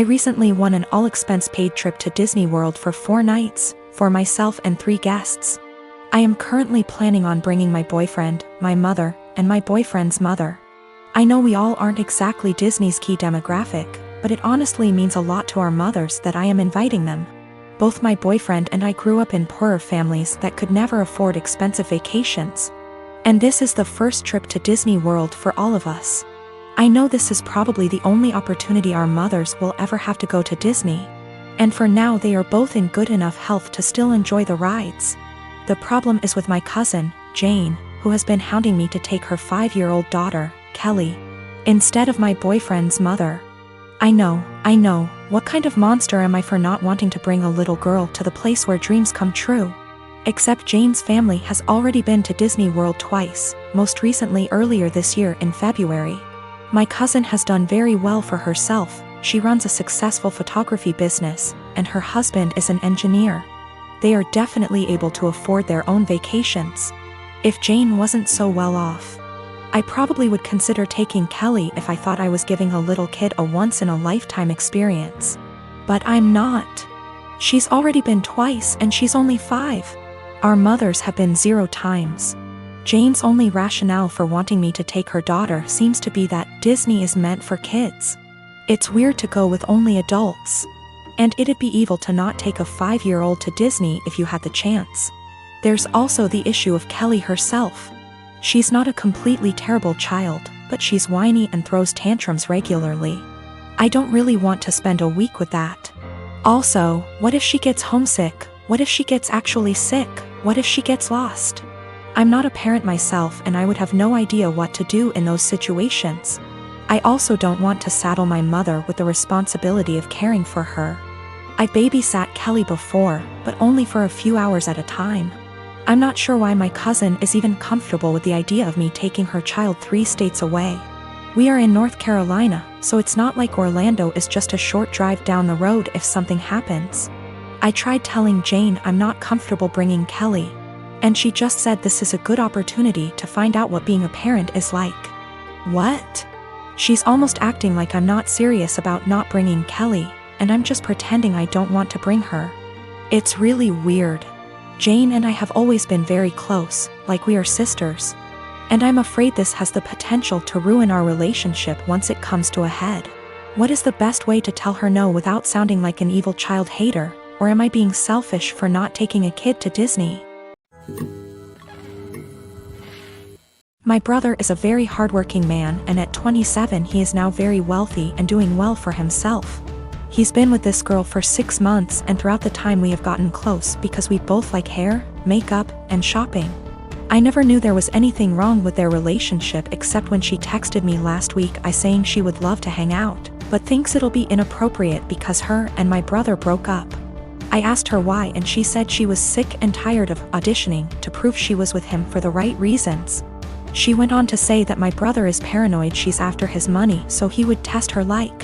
recently won an all-expense-paid trip to Disney World for 4 nights, for myself and 3 guests. I am currently planning on bringing my boyfriend, my mother, and my boyfriend's mother. I know we all aren't exactly Disney's key demographic, but it honestly means a lot to our mothers that I am inviting them. Both my boyfriend and I grew up in poorer families that could never afford expensive vacations. And this is the first trip to Disney World for all of us. I know this is probably the only opportunity our mothers will ever have to go to Disney. And for now they are both in good enough health to still enjoy the rides. The problem is with my cousin, Jane, who has been hounding me to take her 5-year-old daughter, Kelly, instead of my boyfriend's mother. I know, what kind of monster am I for not wanting to bring a little girl to the place where dreams come true? Except Jane's family has already been to Disney World twice, most recently earlier this year in February. My cousin has done very well for herself. She runs a successful photography business, and her husband is an engineer. They are definitely able to afford their own vacations. If Jane wasn't so well off, I probably would consider taking Kelly if I thought I was giving a little kid a once-in-a-lifetime experience. But I'm not. She's already been twice and she's only 5. Our mothers have been 0 times. Jane's only rationale for wanting me to take her daughter seems to be that Disney is meant for kids. It's weird to go with only adults. And it'd be evil to not take a 5-year-old to Disney if you had the chance. There's also the issue of Kelly herself. She's not a completely terrible child, but she's whiny and throws tantrums regularly. I don't really want to spend a week with that. Also, what if she gets homesick? What if she gets actually sick? What if she gets lost? I'm not a parent myself and I would have no idea what to do in those situations. I also don't want to saddle my mother with the responsibility of caring for her. I babysat Kelly before, but only for a few hours at a time. I'm not sure why my cousin is even comfortable with the idea of me taking her child 3 states away. We are in North Carolina, so it's not like Orlando is just a short drive down the road if something happens. I tried telling Jane I'm not comfortable bringing Kelly, and she just said this is a good opportunity to find out what being a parent is like. What? She's almost acting like I'm not serious about not bringing Kelly, and I'm just pretending I don't want to bring her. It's really weird. Jane and I have always been very close, like we are sisters. And I'm afraid this has the potential to ruin our relationship once it comes to a head. What is the best way to tell her no without sounding like an evil child hater, or am I being selfish for not taking a kid to Disney? My brother is a very hardworking man, and at 27 he is now very wealthy and doing well for himself. He's been with this girl for 6 months, and throughout the time we have gotten close because we both like hair, makeup, and shopping. I never knew there was anything wrong with their relationship except when she texted me last week saying she would love to hang out, but thinks it'll be inappropriate because her and my brother broke up. I asked her why and she said she was sick and tired of auditioning to prove she was with him for the right reasons. She went on to say that my brother is paranoid she's after his money, so he would test her, like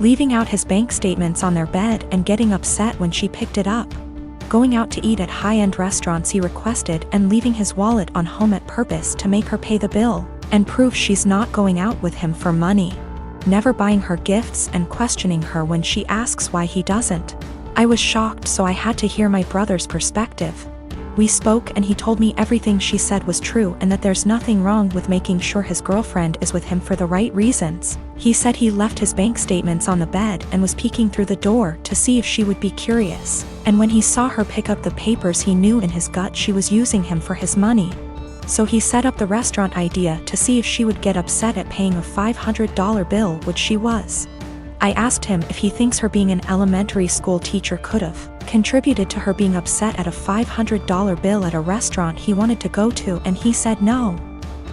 leaving out his bank statements on their bed and getting upset when she picked it up, going out to eat at high-end restaurants he requested and leaving his wallet on home at purpose to make her pay the bill and prove she's not going out with him for money, never buying her gifts and questioning her when she asks why he doesn't. I was shocked, so I had to hear my brother's perspective. We spoke and he told me everything she said was true and that there's nothing wrong with making sure his girlfriend is with him for the right reasons. He said he left his bank statements on the bed and was peeking through the door to see if she would be curious, and when he saw her pick up the papers he knew in his gut she was using him for his money. So he set up the restaurant idea to see if she would get upset at paying a $500 bill, which she was. I asked him if he thinks her being an elementary school teacher could have contributed to her being upset at a $500 bill at a restaurant he wanted to go to, and he said no.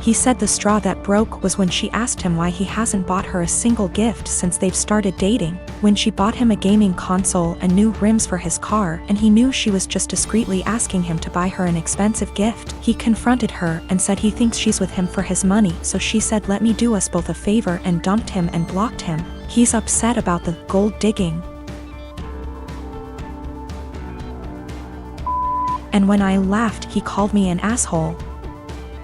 He said the straw that broke was when she asked him why he hasn't bought her a single gift since they've started dating, when she bought him a gaming console and new rims for his car, and he knew she was just discreetly asking him to buy her an expensive gift. He confronted her and said he thinks she's with him for his money, so she said let me do us both a favor and dumped him and blocked him. He's upset about the gold digging. And when I laughed he called me an asshole.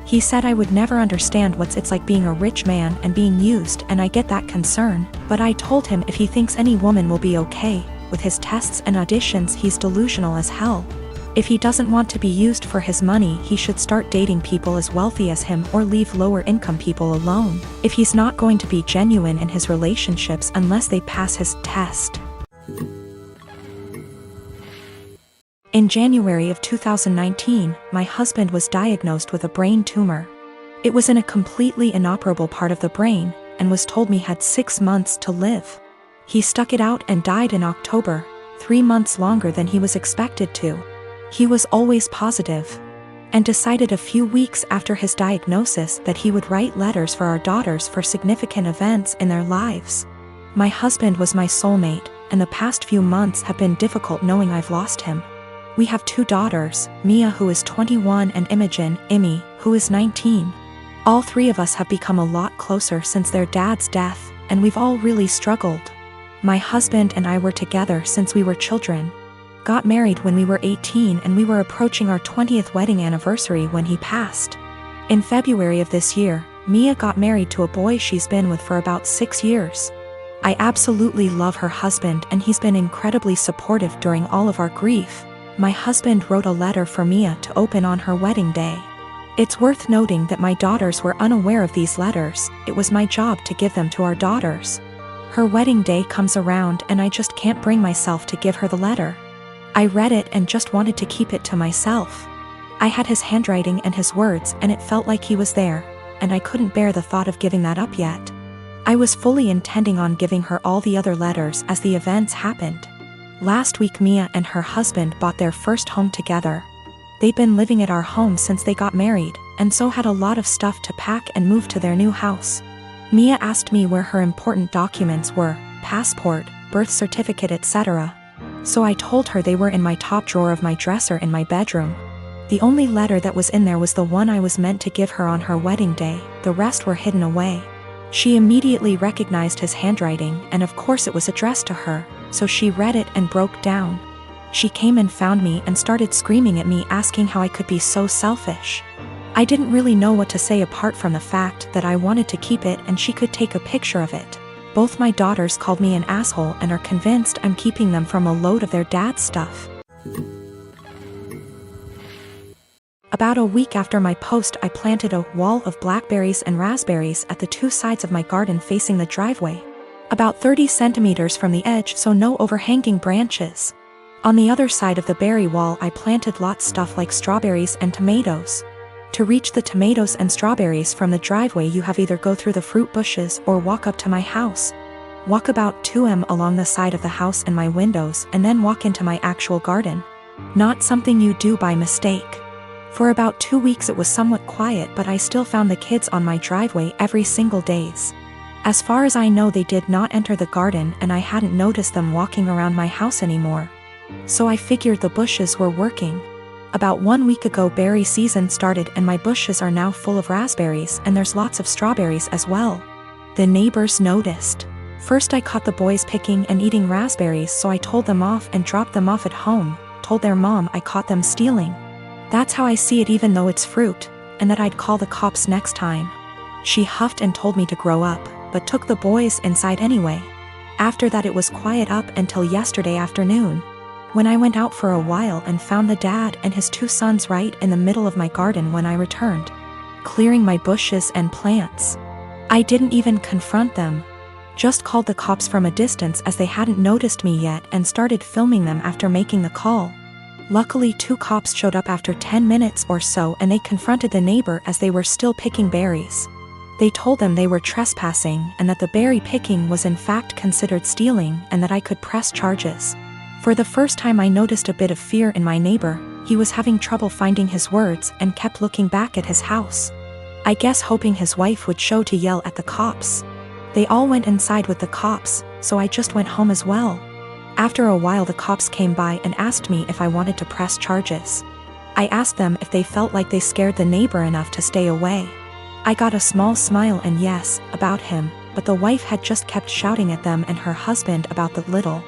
He said I would never understand what it's like being a rich man and being used, and I get that concern, but I told him if he thinks any woman will be okay with his tests and auditions, he's delusional as hell. If he doesn't want to be used for his money, he should start dating people as wealthy as him or leave lower income people alone, if he's not going to be genuine in his relationships unless they pass his test. In January of 2019, my husband was diagnosed with a brain tumor. It was in a completely inoperable part of the brain, and was told me had 6 months to live. He stuck it out and died in October, 3 months longer than he was expected to. He was always positive, and decided a few weeks after his diagnosis that he would write letters for our daughters for significant events in their lives. My husband was my soulmate, and the past few months have been difficult knowing I've lost him. We have 2 daughters, Mia, who is 21, and Imogen, Imi, who is 19. All 3 of us have become a lot closer since their dad's death, and we've all really struggled. My husband and I were together since we were children. Got married when we were 18, and we were approaching our 20th wedding anniversary when he passed. In February of this year, Mia got married to a boy she's been with for about 6 years. I absolutely love her husband, and he's been incredibly supportive during all of our grief. My husband wrote a letter for Mia to open on her wedding day. It's worth noting that my daughters were unaware of these letters. It was my job to give them to our daughters. Her wedding day comes around and I just can't bring myself to give her the letter. I read it and just wanted to keep it to myself. I had his handwriting and his words, and it felt like he was there, and I couldn't bear the thought of giving that up yet. I was fully intending on giving her all the other letters as the events happened. Last week, Mia and her husband bought their first home together. They'd been living at our home since they got married, and so had a lot of stuff to pack and move to their new house. Mia asked me where her important documents were, passport, birth certificate, etc. So I told her they were in my top drawer of my dresser in my bedroom. The only letter that was in there was the one I was meant to give her on her wedding day. The rest were hidden away. She immediately recognized his handwriting, and of course it was addressed to her, so she read it and broke down. She came and found me and started screaming at me, asking how I could be so selfish. I didn't really know what to say apart from the fact that I wanted to keep it and she could take a picture of it. Both my daughters called me an asshole and are convinced I'm keeping them from a load of their dad's stuff. About a week after my post, I planted a wall of blackberries and raspberries at the 2 sides of my garden facing the driveway. About 30 centimeters from the edge, so no overhanging branches. On the other side of the berry wall, I planted lots stuff like strawberries and tomatoes. To reach the tomatoes and strawberries from the driveway, you have either go through the fruit bushes or walk up to my house. Walk about 2 along the side of the house and my windows, and then walk into my actual garden. Not something you do by mistake. For about 2 weeks it was somewhat quiet, but I still found the kids on my driveway every single days. As far as I know, they did not enter the garden, and I hadn't noticed them walking around my house anymore. So I figured the bushes were working. About 1 week ago, berry season started, and my bushes are now full of raspberries, and there's lots of strawberries as well. The neighbors noticed. First I caught the boys picking and eating raspberries, so I told them off and dropped them off at home, told their mom I caught them stealing. That's how I see it, even though it's fruit, and that I'd call the cops next time. She huffed and told me to grow up, but took the boys inside anyway. After that it was quiet up until yesterday afternoon, when I went out for a while and found the dad and his 2 sons right in the middle of my garden when I returned, clearing my bushes and plants. I didn't even confront them, just called the cops from a distance as they hadn't noticed me yet, and started filming them after making the call. Luckily 2 cops showed up after 10 minutes or so, and they confronted the neighbor as they were still picking berries. They told them they were trespassing and that the berry picking was in fact considered stealing, and that I could press charges. For the first time I noticed a bit of fear in my neighbor. He was having trouble finding his words and kept looking back at his house. I guess hoping his wife would show to yell at the cops. They all went inside with the cops, so I just went home as well. After a while the cops came by and asked me if I wanted to press charges. I asked them if they felt like they scared the neighbor enough to stay away. I got a small smile and yes, about him, but the wife had just kept shouting at them and her husband about the little.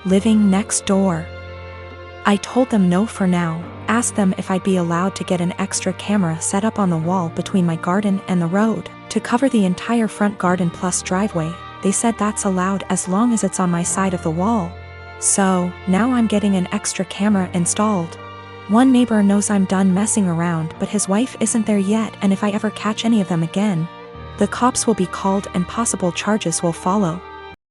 Living next door. I told them no for now, asked them if I'd be allowed to get an extra camera set up on the wall between my garden and the road, to cover the entire front garden plus driveway. They said that's allowed as long as it's on my side of the wall. So, now I'm getting an extra camera installed. One neighbor knows I'm done messing around, but his wife isn't there yet, and if I ever catch any of them again, the cops will be called and possible charges will follow.